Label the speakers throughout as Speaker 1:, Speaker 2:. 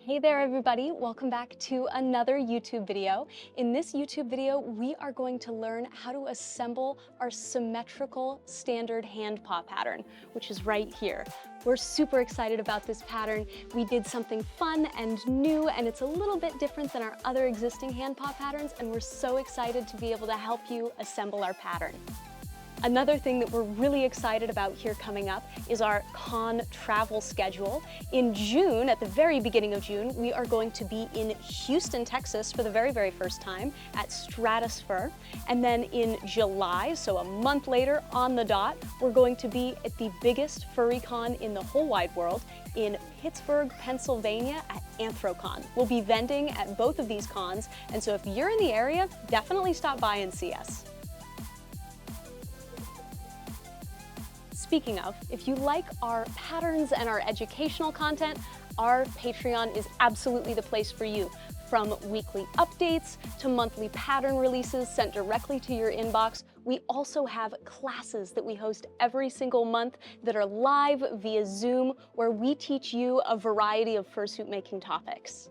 Speaker 1: Hey there everybody, welcome back to another YouTube video. In this YouTube video, we are going to learn how to assemble our symmetrical standard hand paw pattern, which is right here. We're super excited about this pattern. We did something fun and new, and it's a little bit different than our other existing hand paw patterns, and we're so excited to be able to help you assemble our pattern. Another thing that we're really excited about here coming up is our con travel schedule. In June, at the very beginning of June, we are going to be in Houston, Texas for the very first time at Stratosphere. And then in July, so a month later on the dot, we're going to be at the biggest furry con in the whole wide world in Pittsburgh, Pennsylvania at Anthrocon. We'll be vending at both of these cons, and so if you're in the area, definitely stop by and see us. Speaking of, if you like our patterns and our educational content, our Patreon is absolutely the place for you. From weekly updates to monthly pattern releases sent directly to your inbox, we also have classes that we host every single month that are live via Zoom, where we teach you a variety of fursuit making topics.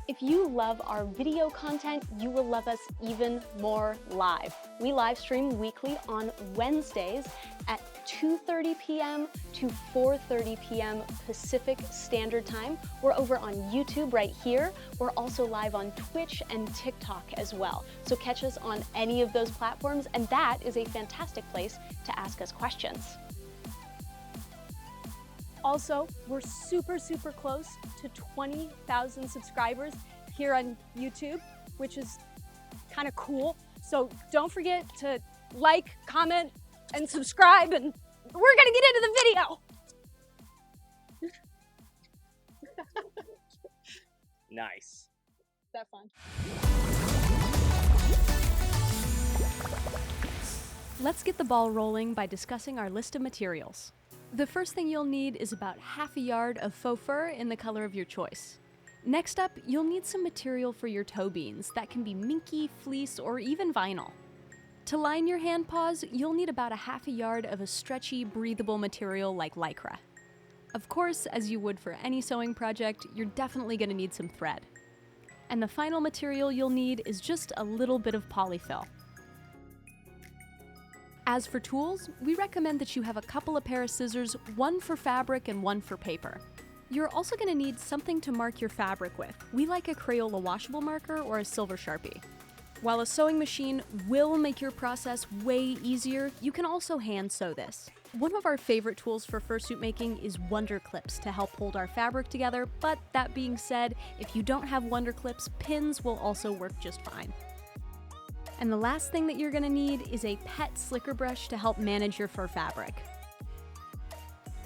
Speaker 1: If you love our video content, you will love us even more live. We live stream weekly on Wednesdays at 2:30 p.m. to 4:30 p.m. Pacific Standard Time. We're over on YouTube right here. We're also live on Twitch and TikTok as well. So catch us on any of those platforms, and that is a fantastic place to ask us questions. Also, we're super close to 20,000 subscribers here on YouTube, which is kind of cool. So don't forget to like, comment, and subscribe, and we're gonna get into the video.
Speaker 2: Nice.
Speaker 1: Is that fun? Let's get the ball rolling by discussing our list of materials. The first thing you'll need is about half a yard of faux fur in the color of your choice. Next up, you'll need some material for your toe beans. That can be minky, fleece, or even vinyl. To line your hand paws, you'll need about a half a yard of a stretchy, breathable material like Lycra. Of course, as you would for any sewing project, you're definitely going to need some thread. And the final material you'll need is just a little bit of polyfill. As for tools, we recommend that you have a couple of pair of scissors, one for fabric and one for paper. You're also going to need something to mark your fabric with. We like a Crayola washable marker or a silver Sharpie. While a sewing machine will make your process way easier, you can also hand sew this. One of our favorite tools for fursuit making is Wonder Clips to help hold our fabric together, but that being said, if you don't have Wonder Clips, pins will also work just fine. And the last thing that you're going to need is a pet slicker brush to help manage your fur fabric.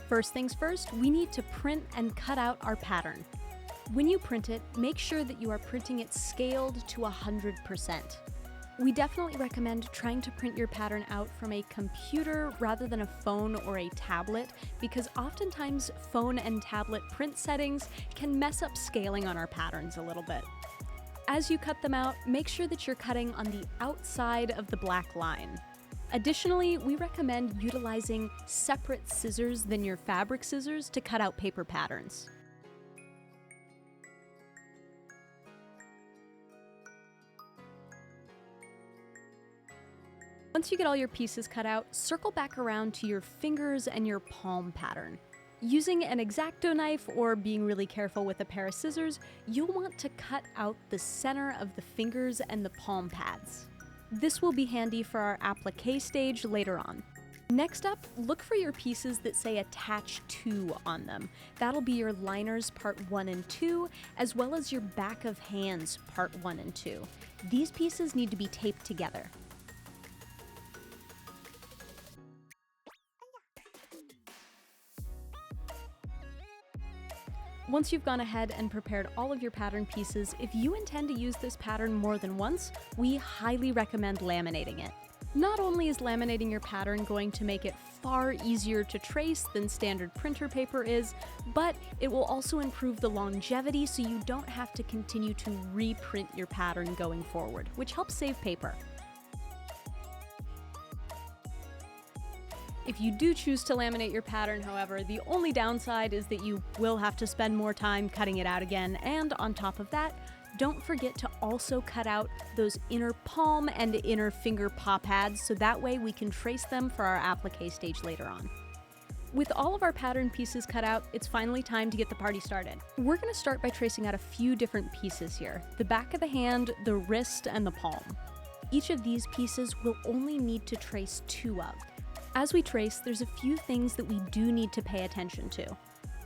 Speaker 1: First things first, we need to print and cut out our pattern. When you print it, make sure that you are printing it scaled to 100%. We definitely recommend trying to print your pattern out from a computer rather than a phone or a tablet, because oftentimes phone and tablet print settings can mess up scaling on our patterns a little bit. As you cut them out, make sure that you're cutting on the outside of the black line. Additionally, we recommend utilizing separate scissors than your fabric scissors to cut out paper patterns. Once you get all your pieces cut out, circle back around to your fingers and your palm pattern. Using an X-Acto knife or being really careful with a pair of scissors, you'll want to cut out the center of the fingers and the palm pads. This will be handy for our applique stage later on. Next up, look for your pieces that say attach to on them. That'll be your liners part 1 and 2, as well as your back of hands part 1 and 2. These pieces need to be taped together. Once you've gone ahead and prepared all of your pattern pieces, if you intend to use this pattern more than once, we highly recommend laminating it. Not only is laminating your pattern going to make it far easier to trace than standard printer paper is, but it will also improve the longevity so you don't have to continue to reprint your pattern going forward, which helps save paper. If you do choose to laminate your pattern, however, the only downside is that you will have to spend more time cutting it out again, and on top of that, don't forget to also cut out those inner palm and inner finger paw pads so that way we can trace them for our applique stage later on. With all of our pattern pieces cut out, it's finally time to get the party started. We're going to start by tracing out a few different pieces here: the back of the hand, the wrist, and the palm. Each of these pieces we'll only need to trace 2 of. As we trace, there's a few things that we do need to pay attention to.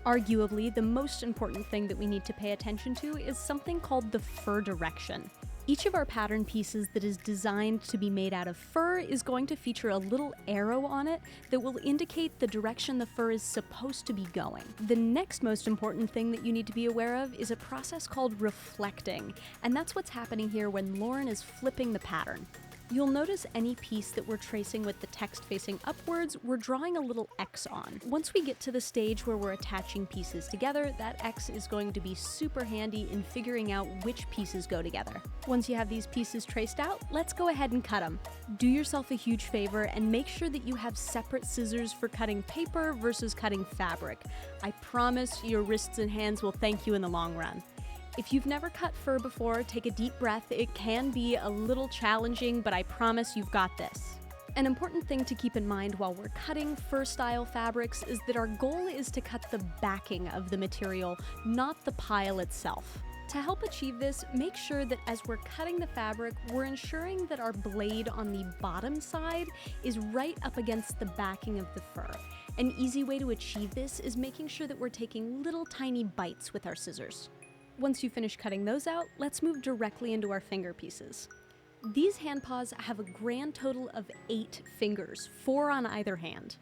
Speaker 1: Arguably, the most important thing that we need to pay attention to is something called the fur direction. Each of our pattern pieces that is designed to be made out of fur is going to feature a little arrow on it that will indicate the direction the fur is supposed to be going. The next most important thing that you need to be aware of is a process called reflecting, and that's what's happening here when Lauren is flipping the pattern. You'll notice any piece that we're tracing with the text facing upwards, we're drawing a little X on. Once we get to the stage where we're attaching pieces together, that X is going to be super handy in figuring out which pieces go together. Once you have these pieces traced out, let's go ahead and cut them. Do yourself a huge favor and make sure that you have separate scissors for cutting paper versus cutting fabric. I promise your wrists and hands will thank you in the long run. If you've never cut fur before, take a deep breath. It can be a little challenging, but I promise you've got this. An important thing to keep in mind while we're cutting fur-style fabrics is that our goal is to cut the backing of the material, not the pile itself. To help achieve this, make sure that as we're cutting the fabric, we're ensuring that our blade on the bottom side is right up against the backing of the fur. An easy way to achieve this is making sure that we're taking little tiny bites with our scissors. Once you finish cutting those out, let's move directly into our finger pieces. These hand paws have a grand total of 8 fingers, 4 on either hand.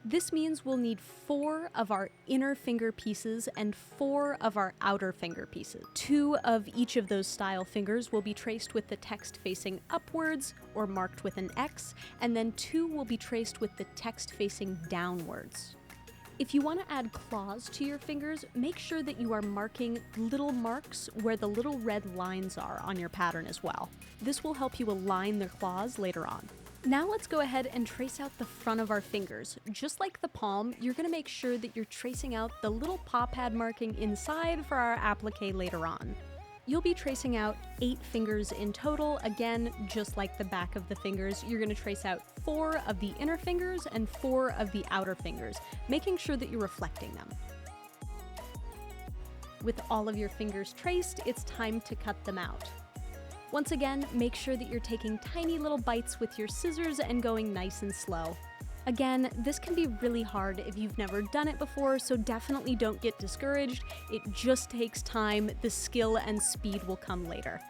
Speaker 1: This means we'll need 4 of our inner finger pieces and 4 of our outer finger pieces. 2 of each of those style fingers will be traced with the text facing upwards or marked with an X, and then 2 will be traced with the text facing downwards. If you want to add claws to your fingers, make sure that you are marking little marks where the little red lines are on your pattern as well. This will help you align the claws later on. Now let's go ahead and trace out the front of our fingers. Just like the palm, you're going to make sure that you're tracing out the little paw pad marking inside for our applique later on. You'll be tracing out 8 fingers in total. Again, just like the back of the fingers, you're going to trace out 4 of the inner fingers and 4 of the outer fingers, making sure that you're reflecting them. With all of your fingers traced, it's time to cut them out. Once again, make sure that you're taking tiny little bites with your scissors and going nice and slow. Again, this can be really hard if you've never done it before, so definitely don't get discouraged. It just takes time. The skill and speed will come later.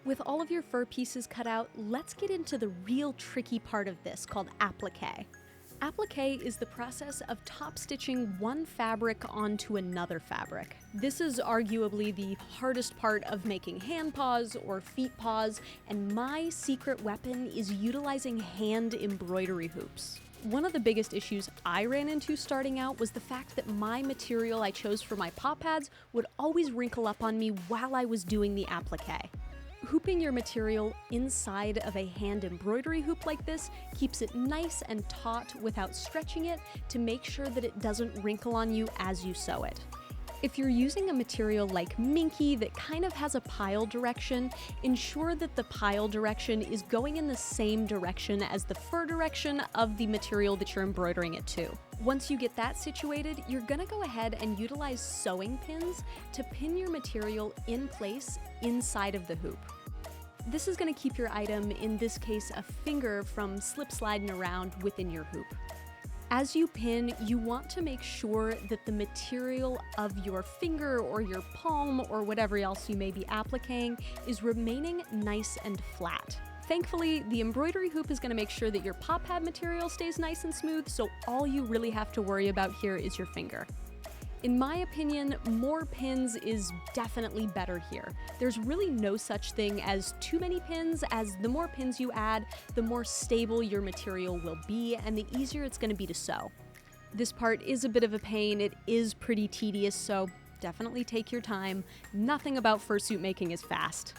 Speaker 1: With all of your fur pieces cut out, let's get into the real tricky part of this called applique. Applique is the process of top stitching one fabric onto another fabric. This is arguably the hardest part of making hand paws or feet paws, and my secret weapon is utilizing hand embroidery hoops. One of the biggest issues I ran into starting out was the fact that my material I chose for my paw pads would always wrinkle up on me while I was doing the applique. Hooping your material inside of a hand embroidery hoop like this keeps it nice and taut without stretching it to make sure that it doesn't wrinkle on you as you sew it. If you're using a material like Minky that kind of has a pile direction, ensure that the pile direction is going in the same direction as the fur direction of the material that you're embroidering it to. Once you get that situated, you're gonna go ahead and utilize sewing pins to pin your material in place inside of the hoop. This is going to keep your item, in this case a finger, from slip-sliding around within your hoop. As you pin, you want to make sure that the material of your finger or your palm or whatever else you may be appliquing is remaining nice and flat. Thankfully, the embroidery hoop is going to make sure that your paw pad material stays nice and smooth, so all you really have to worry about here is your finger. In my opinion, more pins is definitely better here. There's really no such thing as too many pins, as the more pins you add, the more stable your material will be and the easier it's going to be to sew. This part is a bit of a pain, it is pretty tedious, so definitely take your time. Nothing about fursuit making is fast.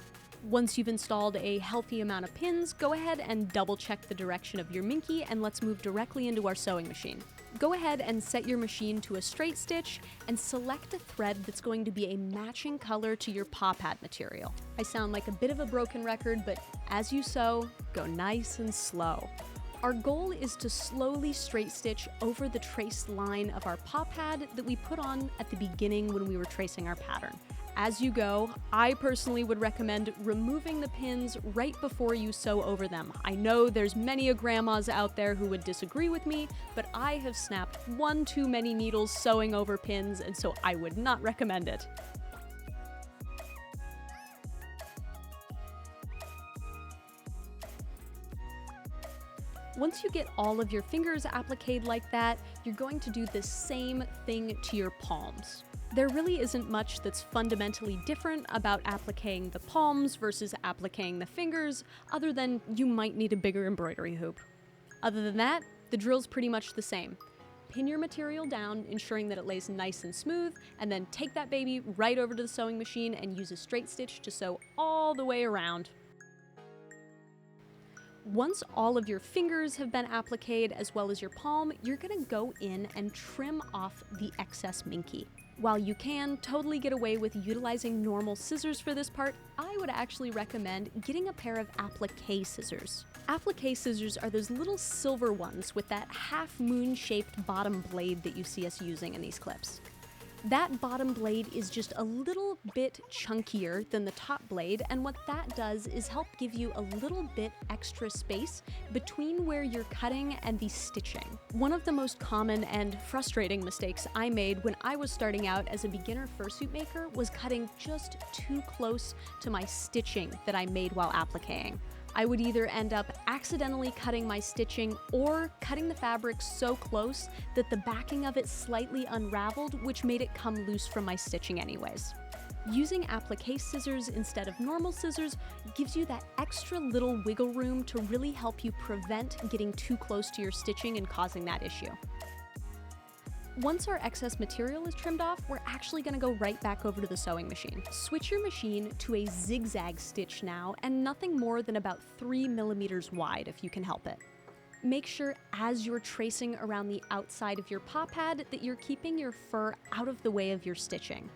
Speaker 1: Once you've installed a healthy amount of pins, go ahead and double check the direction of your minky and let's move directly into our sewing machine. Go ahead and set your machine to a straight stitch and select a thread that's going to be a matching color to your paw pad material. I sound like a bit of a broken record, but as you sew, go nice and slow. Our goal is to slowly straight stitch over the traced line of our paw pad that we put on at the beginning when we were tracing our pattern. As you go, I personally would recommend removing the pins right before you sew over them. I know there's many grandmas out there who would disagree with me, but I have snapped one too many needles sewing over pins, and so I would not recommend it. Once you get all of your fingers appliqued like that, you're going to do the same thing to your palms. There really isn't much that's fundamentally different about appliquing the palms versus appliquing the fingers, other than you might need a bigger embroidery hoop. Other than that, the drill's pretty much the same. Pin your material down, ensuring that it lays nice and smooth, and then take that baby right over to the sewing machine and use a straight stitch to sew all the way around. Once all of your fingers have been appliqued as well as your palm, you're gonna go in and trim off the excess minky. While you can totally get away with utilizing normal scissors for this part, I would actually recommend getting a pair of applique scissors. Applique scissors are those little silver ones with that half-moon shaped bottom blade that you see us using in these clips. That bottom blade is just a little bit chunkier than the top blade, and what that does is help give you a little bit extra space between where you're cutting and the stitching. One of the most common and frustrating mistakes I made when I was starting out as a beginner fursuit maker was cutting just too close to my stitching that I made while appliquing. I would either end up accidentally cutting my stitching or cutting the fabric so close that the backing of it slightly unraveled, which made it come loose from my stitching anyways. Using applique scissors instead of normal scissors gives you that extra little wiggle room to really help you prevent getting too close to your stitching and causing that issue. Once our excess material is trimmed off, we're actually going to go right back over to the sewing machine. Switch your machine to a zigzag stitch now, and nothing more than about 3 millimeters wide if you can help it. Make sure as you're tracing around the outside of your paw pad that you're keeping your fur out of the way of your stitching.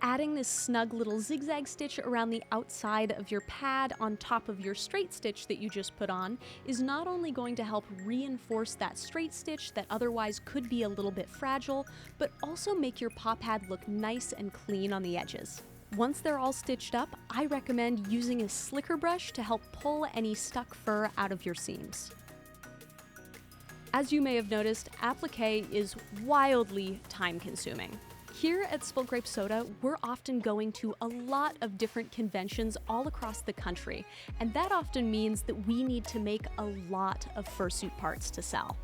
Speaker 1: Adding this snug little zigzag stitch around the outside of your pad on top of your straight stitch that you just put on is not only going to help reinforce that straight stitch that otherwise could be a little bit fragile, but also make your paw pad look nice and clean on the edges. Once they're all stitched up, I recommend using a slicker brush to help pull any stuck fur out of your seams. As you may have noticed, applique is wildly time-consuming. Here at Spilled Grape Soda, we're often going to a lot of different conventions all across the country, and that often means that we need to make a lot of fursuit parts to sell.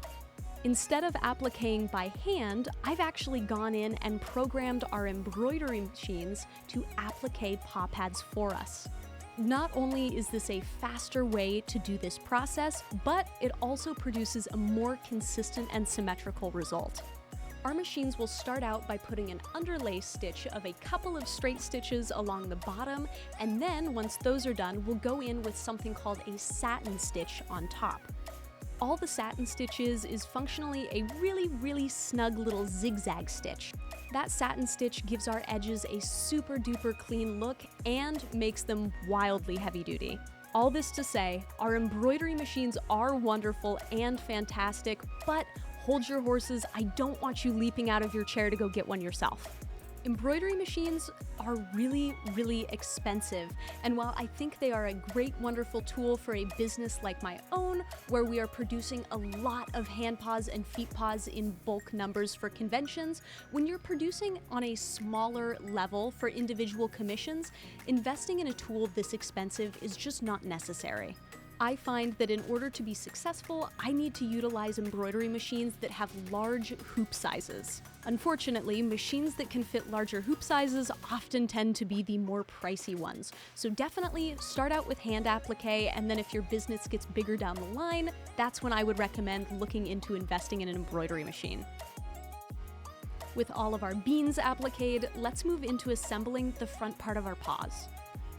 Speaker 1: Instead of appliquing by hand, I've actually gone in and programmed our embroidery machines to applique paw pads for us. Not only is this a faster way to do this process, but it also produces a more consistent and symmetrical result. Our machines will start out by putting an underlay stitch of a couple of straight stitches along the bottom, and then once those are done, we'll go in with something called a satin stitch on top. All the satin stitches is functionally a really snug little zigzag stitch. That satin stitch gives our edges a super duper clean look and makes them wildly heavy duty. All this to say, our embroidery machines are wonderful and fantastic, but hold your horses, I don't want you leaping out of your chair to go get one yourself. Embroidery machines are really expensive, and while I think they are a great, wonderful tool for a business like my own, where we are producing a lot of hand paws and feet paws in bulk numbers for conventions, when you're producing on a smaller level for individual commissions, investing in a tool this expensive is just not necessary. I find that in order to be successful, I need to utilize embroidery machines that have large hoop sizes. Unfortunately, machines that can fit larger hoop sizes often tend to be the more pricey ones. So definitely start out with hand applique, and then if your business gets bigger down the line, that's when I would recommend looking into investing in an embroidery machine. With all of our beans appliqued, let's move into assembling the front part of our paws.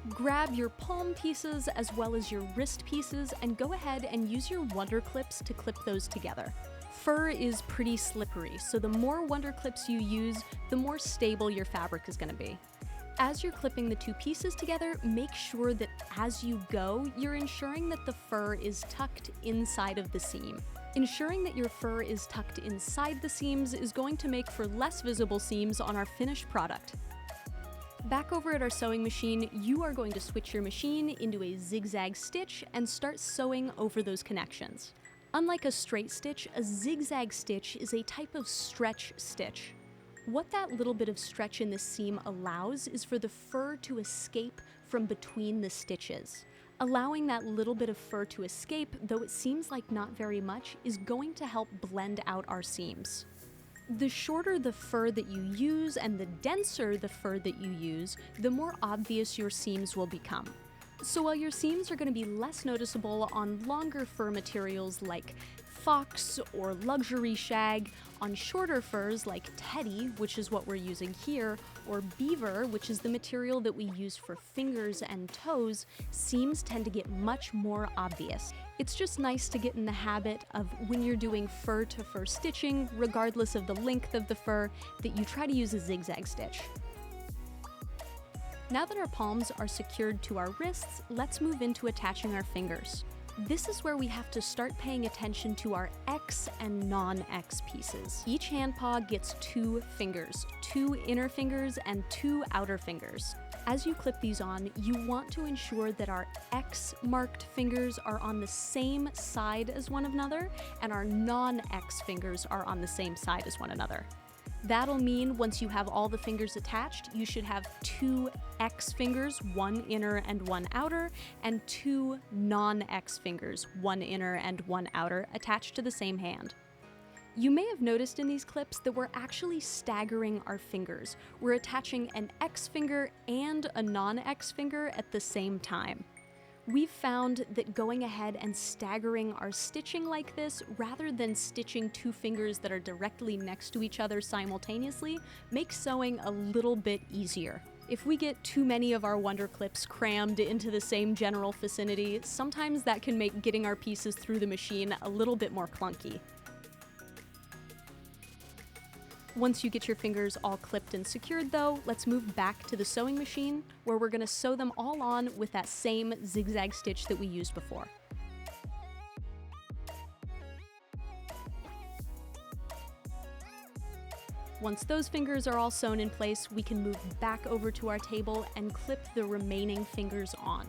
Speaker 1: Grab your palm pieces as well as your wrist pieces and go ahead and use your wonder clips to clip those together. Fur is pretty slippery, so the more wonder clips you use, the more stable your fabric is going to be. As you're clipping the two pieces together, make sure that as you go, you're ensuring that the fur is tucked inside of the seam. Ensuring that your fur is tucked inside the seams is going to make for less visible seams on our finished product. Back over at our sewing machine, you are going to switch your machine into a zigzag stitch and start sewing over those connections. Unlike a straight stitch, a zigzag stitch is a type of stretch stitch. What that little bit of stretch in the seam allows is for the fur to escape from between the stitches. Allowing that little bit of fur to escape, though it seems like not very much, is going to help blend out our seams. The shorter the fur that you use and the denser the fur that you use, the more obvious your seams will become. So while your seams are going to be less noticeable on longer fur materials like fox or luxury shag, on shorter furs like teddy, which is what we're using here, or beaver, which is the material that we use for fingers and toes, seams tend to get much more obvious. It's just nice to get in the habit of when you're doing fur-to-fur stitching, regardless of the length of the fur, that you try to use a zigzag stitch. Now that our palms are secured to our wrists, let's move into attaching our fingers. This is where we have to start paying attention to our X and non-X pieces. Each hand paw gets 2 fingers, 2 inner fingers and 2 outer fingers. As you clip these on, you want to ensure that our X-marked fingers are on the same side as one another, and our non-X fingers are on the same side as one another. That'll mean once you have all the fingers attached, you should have 2 X fingers, 1 inner and 1 outer, and 2 non-X fingers, 1 inner and 1 outer, attached to the same hand. You may have noticed in these clips that we're actually staggering our fingers. We're attaching an X finger and a non-X finger at the same time. We've found that going ahead and staggering our stitching like this, rather than stitching 2 fingers that are directly next to each other simultaneously, makes sewing a little bit easier. If we get too many of our wonder clips crammed into the same general vicinity, sometimes that can make getting our pieces through the machine a little bit more clunky. Once you get your fingers all clipped and secured though, let's move back to the sewing machine where we're going to sew them all on with that same zigzag stitch that we used before. Once those fingers are all sewn in place, we can move back over to our table and clip the remaining fingers on.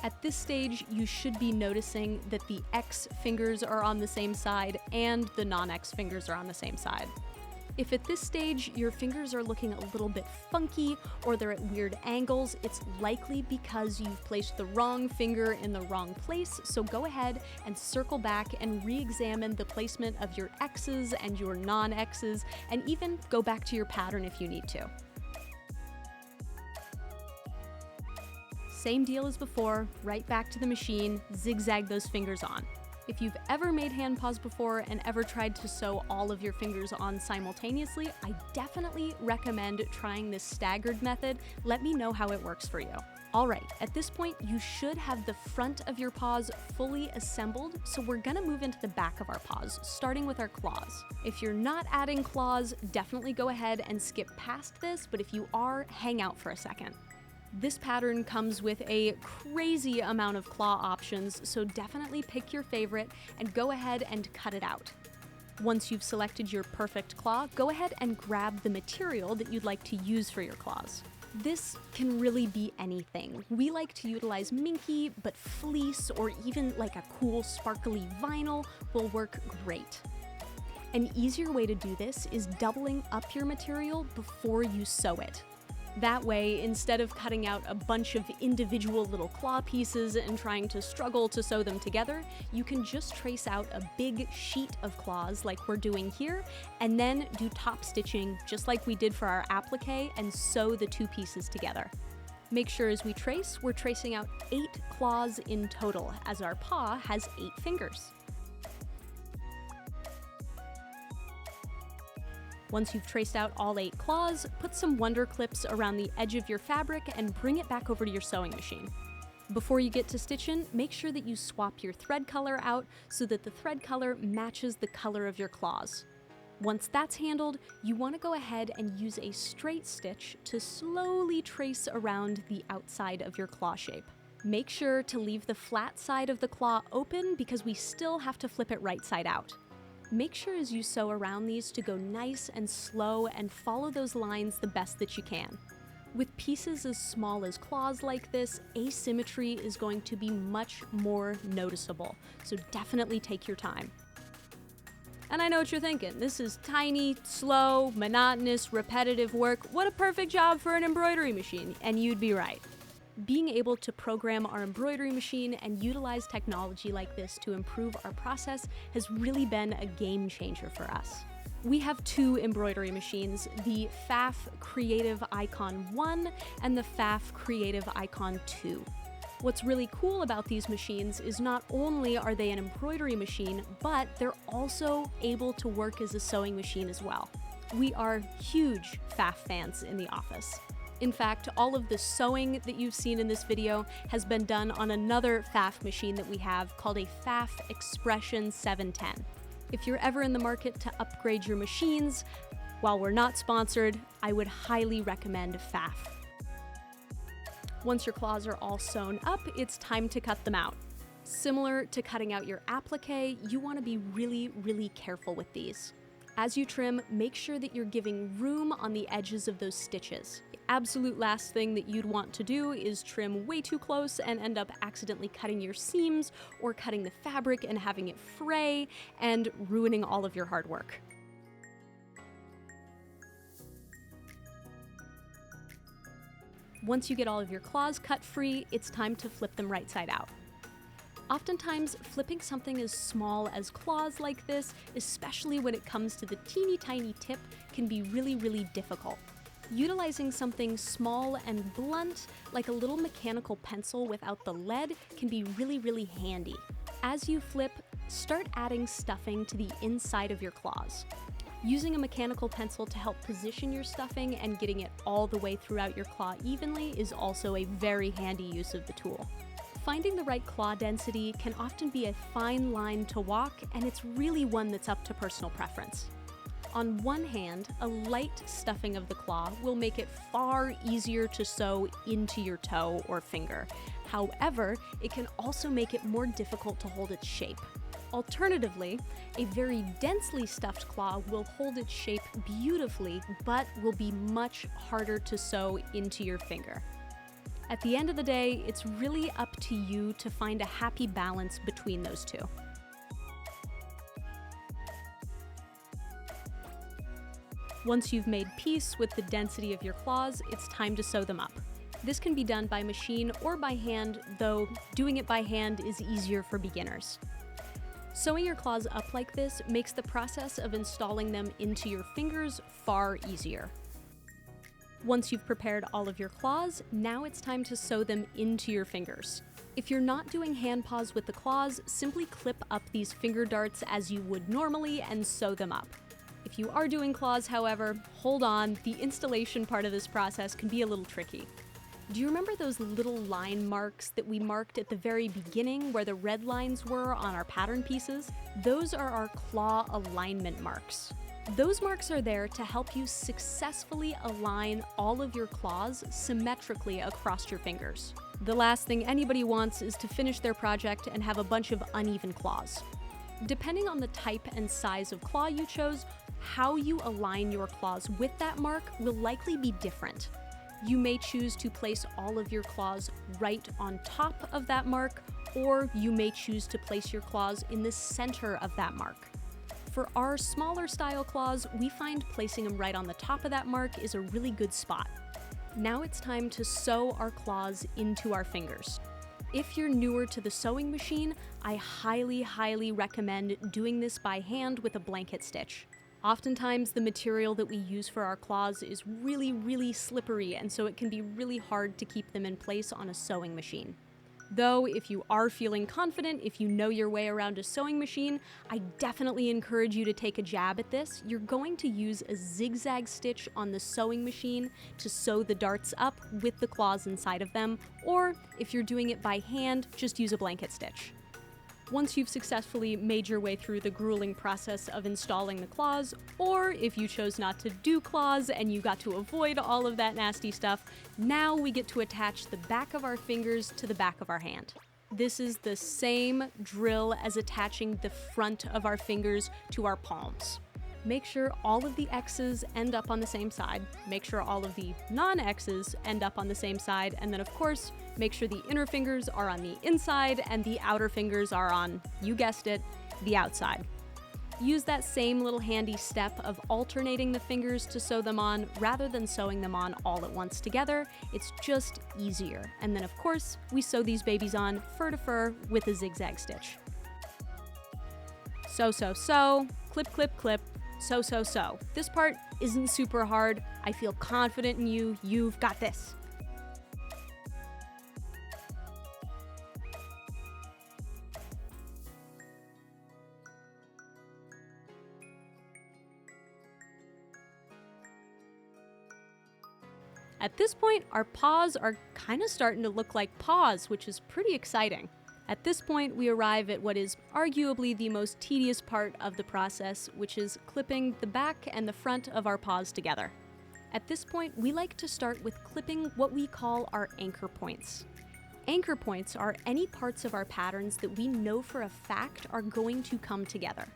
Speaker 1: At this stage, you should be noticing that the X fingers are on the same side and the non-X fingers are on the same side. If at this stage your fingers are looking a little bit funky or they're at weird angles, it's likely because you've placed the wrong finger in the wrong place, so go ahead and circle back and re-examine the placement of your X's and your non-X's, and even go back to your pattern if you need to. Same deal as before, right back to the machine, zigzag those fingers on. If you've ever made hand paws before and ever tried to sew all of your fingers on simultaneously, I definitely recommend trying this staggered method. Let me know how it works for you. Alright, at this point you should have the front of your paws fully assembled, so we're gonna move into the back of our paws, starting with our claws. If you're not adding claws, definitely go ahead and skip past this, but if you are, hang out for a second. This pattern comes with a crazy amount of claw options, so definitely pick your favorite and go ahead and cut it out. Once you've selected your perfect claw, go ahead and grab the material that you'd like to use for your claws. This can really be anything. We like to utilize minky, but fleece or even like a cool sparkly vinyl will work great. An easier way to do this is doubling up your material before you sew it. That way, instead of cutting out a bunch of individual little claw pieces and trying to struggle to sew them together, you can just trace out a big sheet of claws like we're doing here, and then do top stitching just like we did for our applique and sew the two pieces together. Make sure as we trace, we're tracing out 8 claws in total, as our paw has 8 fingers. Once you've traced out all 8 claws, put some wonder clips around the edge of your fabric and bring it back over to your sewing machine. Before you get to stitching, make sure that you swap your thread color out so that the thread color matches the color of your claws. Once that's handled, you want to go ahead and use a straight stitch to slowly trace around the outside of your claw shape. Make sure to leave the flat side of the claw open because we still have to flip it right side out. Make sure as you sew around these to go nice and slow and follow those lines the best that you can. With pieces as small as claws like this, asymmetry is going to be much more noticeable, so definitely take your time. And I know what you're thinking, this is tiny, slow, monotonous, repetitive work. What a perfect job for an embroidery machine, and you'd be right. Being able to program our embroidery machine and utilize technology like this to improve our process has really been a game changer for us. We have 2 embroidery machines, the FAF Creative Icon 1 and the FAF Creative Icon 2. What's really cool about these machines is not only are they an embroidery machine, but they're also able to work as a sewing machine as well. We are huge FAF fans in the office. In fact, all of the sewing that you've seen in this video has been done on another FAF machine that we have called a FAF Expression 710. If you're ever in the market to upgrade your machines, while we're not sponsored, I would highly recommend FAF. Once your claws are all sewn up, it's time to cut them out. Similar to cutting out your applique, you want to be really careful with these. As you trim, make sure that you're giving room on the edges of those stitches. The absolute last thing that you'd want to do is trim way too close and end up accidentally cutting your seams or cutting the fabric and having it fray and ruining all of your hard work. Once you get all of your claws cut free, it's time to flip them right side out. Oftentimes, flipping something as small as claws like this, especially when it comes to the teeny tiny tip, can be really difficult. Utilizing something small and blunt, like a little mechanical pencil without the lead, can be really handy. As you flip, start adding stuffing to the inside of your claws. Using a mechanical pencil to help position your stuffing and getting it all the way throughout your claw evenly is also a very handy use of the tool. Finding the right claw density can often be a fine line to walk, and it's really one that's up to personal preference. On one hand, a light stuffing of the claw will make it far easier to sew into your toe or finger. However, it can also make it more difficult to hold its shape. Alternatively, a very densely stuffed claw will hold its shape beautifully, but will be much harder to sew into your finger. At the end of the day, it's really up to you to find a happy balance between those two. Once you've made peace with the density of your claws, it's time to sew them up. This can be done by machine or by hand, though doing it by hand is easier for beginners. Sewing your claws up like this makes the process of installing them into your fingers far easier. Once you've prepared all of your claws, now it's time to sew them into your fingers. If you're not doing hand paws with the claws, simply clip up these finger darts as you would normally and sew them up. If you are doing claws, however, hold on, the installation part of this process can be a little tricky. Do you remember those little line marks that we marked at the very beginning where the red lines were on our pattern pieces? Those are our claw alignment marks. Those marks are there to help you successfully align all of your claws symmetrically across your fingers. The last thing anybody wants is to finish their project and have a bunch of uneven claws. Depending on the type and size of claw you chose, how you align your claws with that mark will likely be different. You may choose to place all of your claws right on top of that mark, or you may choose to place your claws in the center of that mark. For our smaller style claws, we find placing them right on the top of that mark is a really good spot. Now it's time to sew our claws into our fingers. If you're newer to the sewing machine, I highly recommend doing this by hand with a blanket stitch. Oftentimes, the material that we use for our claws is really slippery, and so it can be really hard to keep them in place on a sewing machine. Though, if you are feeling confident, if you know your way around a sewing machine, I definitely encourage you to take a jab at this. You're going to use a zigzag stitch on the sewing machine to sew the darts up with the claws inside of them, or if you're doing it by hand, just use a blanket stitch. Once you've successfully made your way through the grueling process of installing the claws, or if you chose not to do claws and you got to avoid all of that nasty stuff, now we get to attach the back of our fingers to the back of our hand. This is the same drill as attaching the front of our fingers to our palms. Make sure all of the X's end up on the same side, make sure all of the non-X's end up on the same side, and then of course, make sure the inner fingers are on the inside and the outer fingers are on, you guessed it, the outside. Use that same little handy step of alternating the fingers to sew them on rather than sewing them on all at once together. It's just easier. And then of course, we sew these babies on fur to fur with a zigzag stitch. Sew, clip, sew. This part isn't super hard. I feel confident in you. You've got this. At this point, our paws are kind of starting to look like paws, which is pretty exciting. At this point, we arrive at what is arguably the most tedious part of the process, which is clipping the back and the front of our paws together. At this point, we like to start with clipping what we call our anchor points. Anchor points are any parts of our patterns that we know for a fact are going to come together.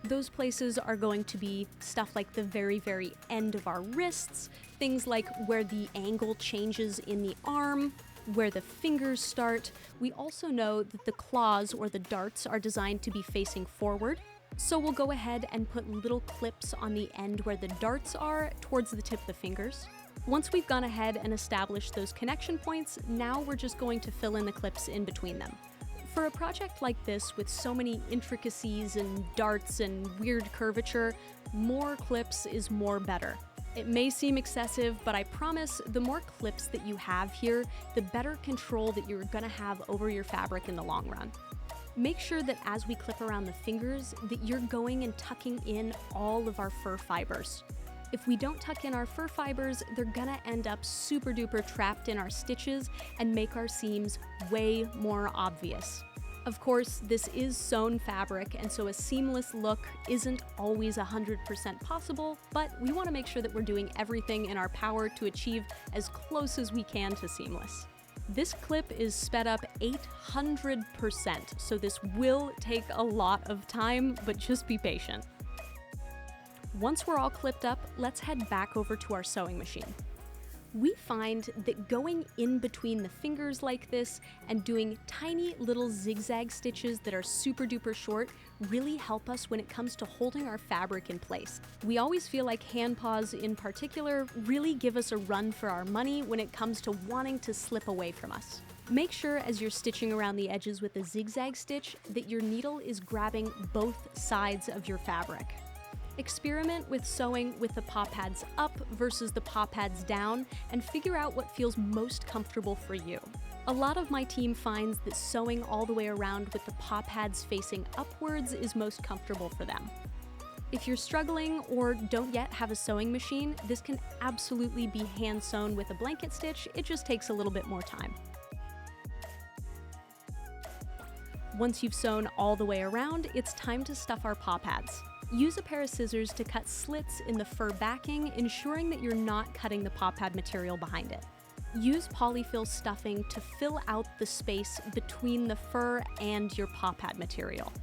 Speaker 1: Those places are going to be stuff like the very end of our wrists, things like where the angle changes in the arm, where the fingers start. We also know that the claws or the darts are designed to be facing forward, so we'll go ahead and put little clips on the end where the darts are towards the tip of the fingers. Once we've gone ahead and established those connection points, now we're just going to fill in the clips in between them. For a project like this with so many intricacies and darts and weird curvature, more clips is more better. It may seem excessive, but I promise the more clips that you have here, the better control that you're gonna have over your fabric in the long run. Make sure that as we clip around the fingers, that you're going and tucking in all of our fur fibers. If we don't tuck in our fur fibers, they're gonna end up super duper trapped in our stitches and make our seams way more obvious. Of course, this is sewn fabric, and so a seamless look isn't always 100% possible, but we want to make sure that we're doing everything in our power to achieve as close as we can to seamless. This clip is sped up 800%, so this will take a lot of time, but just be patient. Once we're all clipped up, let's head back over to our sewing machine. We find that going in between the fingers like this and doing tiny little zigzag stitches that are super duper short really help us when it comes to holding our fabric in place. We always feel like hand paws in particular really give us a run for our money when it comes to wanting to slip away from us. Make sure as you're stitching around the edges with a zigzag stitch that your needle is grabbing both sides of your fabric. Experiment with sewing with the paw pads up versus the paw pads down and figure out what feels most comfortable for you. A lot of my team finds that sewing all the way around with the paw pads facing upwards is most comfortable for them. If you're struggling or don't yet have a sewing machine, this can absolutely be hand sewn with a blanket stitch. It just takes a little bit more time. Once you've sewn all the way around, it's time to stuff our paw pads. Use a pair of scissors to cut slits in the fur backing, ensuring that you're not cutting the paw pad material behind it. Use polyfill stuffing to fill out the space between the fur and your paw pad material.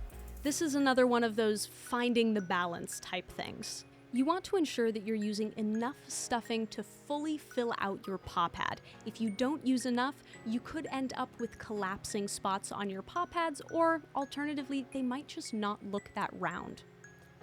Speaker 1: This is another one of those finding the balance type things. You want to ensure that you're using enough stuffing to fully fill out your paw pad. If you don't use enough, you could end up with collapsing spots on your paw pads, or alternatively, they might just not look that round.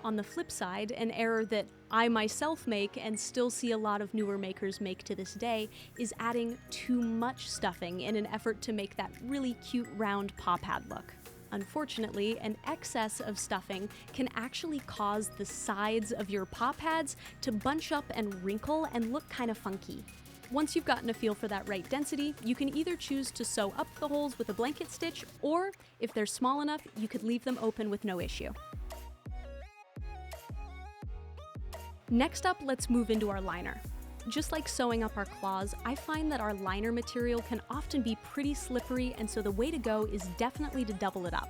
Speaker 1: On the flip side, an error that I myself make, and still see a lot of newer makers make to this day, is adding too much stuffing in an effort to make that really cute round paw pad look. Unfortunately, an excess of stuffing can actually cause the sides of your paw pads to bunch up and wrinkle and look kind of funky. Once you've gotten a feel for that right density, you can either choose to sew up the holes with a blanket stitch, or if they're small enough, you could leave them open with no issue. Next up, let's move into our liner. Just like sewing up our claws, I find that our liner material can often be pretty slippery, and so the way to go is definitely to double it up.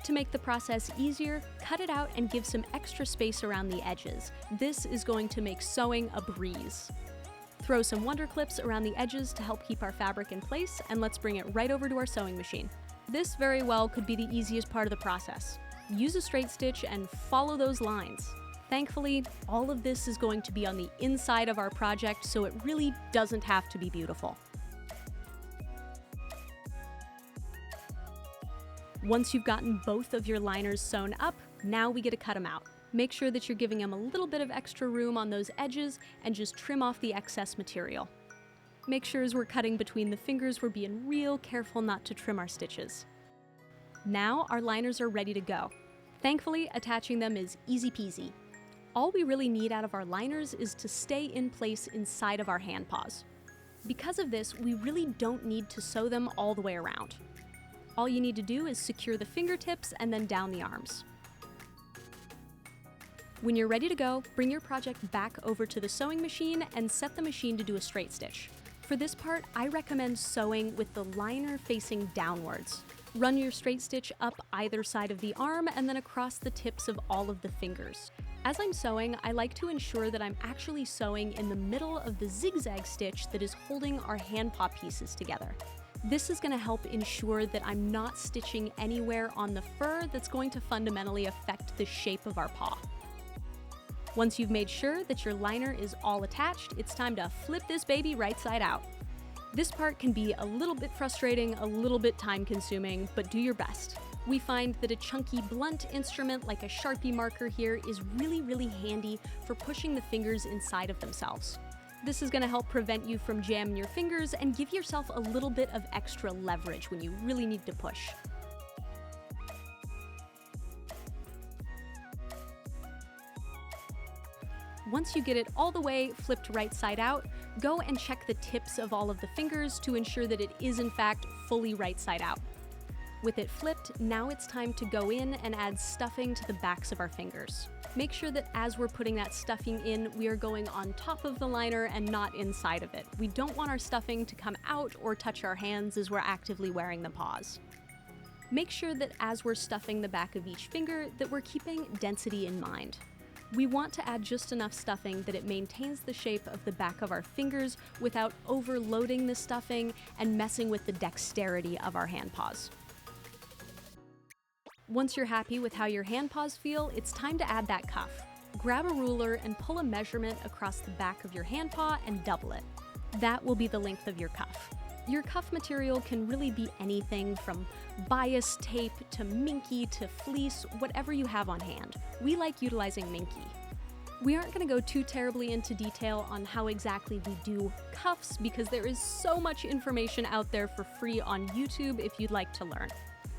Speaker 1: To make the process easier, cut it out and give some extra space around the edges. This is going to make sewing a breeze. Throw some wonder clips around the edges to help keep our fabric in place, and let's bring it right over to our sewing machine. This very well could be the easiest part of the process. Use a straight stitch and follow those lines. Thankfully, all of this is going to be on the inside of our project, so it really doesn't have to be beautiful. Once you've gotten both of your liners sewn up, now we get to cut them out. Make sure that you're giving them a little bit of extra room on those edges and just trim off the excess material. Make sure as we're cutting between the fingers, we're being real careful not to trim our stitches. Now our liners are ready to go. Thankfully, attaching them is easy peasy. All we really need out of our liners is to stay in place inside of our hand paws. Because of this, we really don't need to sew them all the way around. All you need to do is secure the fingertips and then down the arms. When you're ready to go, bring your project back over to the sewing machine and set the machine to do a straight stitch. For this part, I recommend sewing with the liner facing downwards. Run your straight stitch up either side of the arm and then across the tips of all of the fingers. As I'm sewing, I like to ensure that I'm actually sewing in the middle of the zigzag stitch that is holding our hand paw pieces together. This is going to help ensure that I'm not stitching anywhere on the fur that's going to fundamentally affect the shape of our paw. Once you've made sure that your liner is all attached, it's time to flip this baby right side out. This part can be a little bit frustrating, a little bit time-consuming, but do your best. We find that a chunky, blunt instrument like a Sharpie marker here is really handy for pushing the fingers inside of themselves. This is going to help prevent you from jamming your fingers and give yourself a little bit of extra leverage when you really need to push. Once you get it all the way flipped right side out, go and check the tips of all of the fingers to ensure that it is in fact fully right side out. With it flipped, now it's time to go in and add stuffing to the backs of our fingers. Make sure that as we're putting that stuffing in, we are going on top of the liner and not inside of it. We don't want our stuffing to come out or touch our hands as we're actively wearing the paws. Make sure that as we're stuffing the back of each finger, that we're keeping density in mind. We want to add just enough stuffing that it maintains the shape of the back of our fingers without overloading the stuffing and messing with the dexterity of our hand paws. Once you're happy with how your hand paws feel, it's time to add that cuff. Grab a ruler and pull a measurement across the back of your hand paw and double it. That will be the length of your cuff. Your cuff material can really be anything from bias tape to minky to fleece, whatever you have on hand. We like utilizing minky. We aren't going to go too terribly into detail on how exactly we do cuffs because there is so much information out there for free on YouTube if you'd like to learn.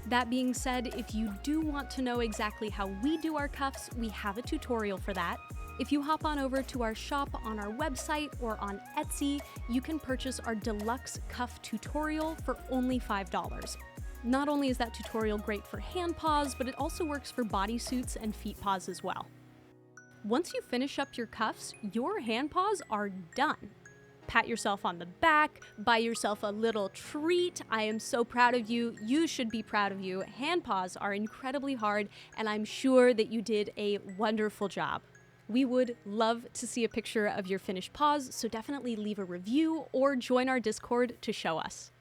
Speaker 1: That being said, if you do want to know exactly how we do our cuffs, we have a tutorial for that. If you hop on over to our shop on our website or on Etsy, you can purchase our deluxe cuff tutorial for only $5. Not only is that tutorial great for hand paws, but it also works for bodysuits and feet paws as well. Once you finish up your cuffs, your hand paws are done. Pat yourself on the back, buy yourself a little treat. I am so proud of you. You should be proud of you. Hand paws are incredibly hard, and I'm sure that you did a wonderful job. We would love to see a picture of your finished paws, so definitely leave a review or join our Discord to show us.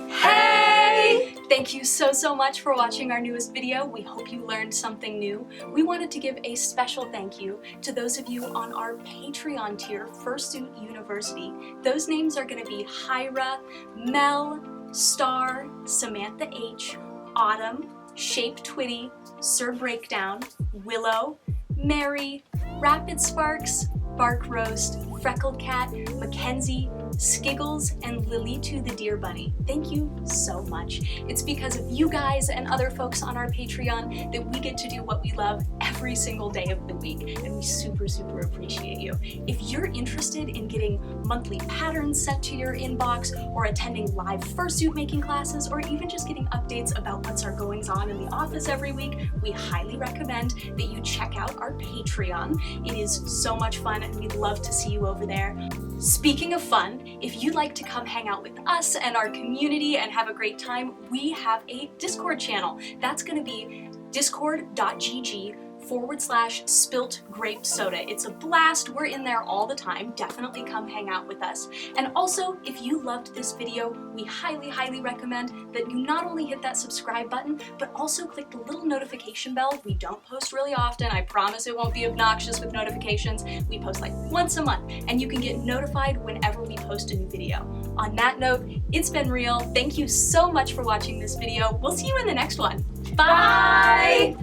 Speaker 1: Hey! Thank you so much for watching our newest video. We hope you learned something new. We wanted to give a special thank you to those of you on our Patreon tier, Fursuit University. Those names are going to be Hyra, Mel, Star, Samantha H, Autumn,
Speaker 3: Shape Twitty, Sir Breakdown, Willow, Mary, Rapid Sparks, Bark Roast, Freckled Cat, Mackenzie, Skiggles, and Lily to the Deer Bunny. Thank you so much. It's because of you guys and other folks on our Patreon that we get to do what we love every single day of the week, and we super, super appreciate you. If you're interested in getting monthly patterns sent to your inbox, or attending live fursuit making classes, or even just getting updates about what's our goings on in the office every week, we highly recommend that you check out our Patreon. It is so much fun, and we'd love to see you over there. Speaking of fun, if you'd like to come hang out with us and our community and have a great time, we have a Discord channel. That's going to be discord.gg/spilt grape soda. It's a blast. We're in there all the time. Definitely come hang out with us. And also, if you loved this video, we highly, highly recommend that you not only hit that subscribe button, but also click the little notification bell. We don't post really often. I promise it won't be obnoxious with notifications. We post like once a month, and you can get notified whenever we post a new video. On that note, it's been real. Thank you so much for watching this video. We'll see you in the next one. Bye!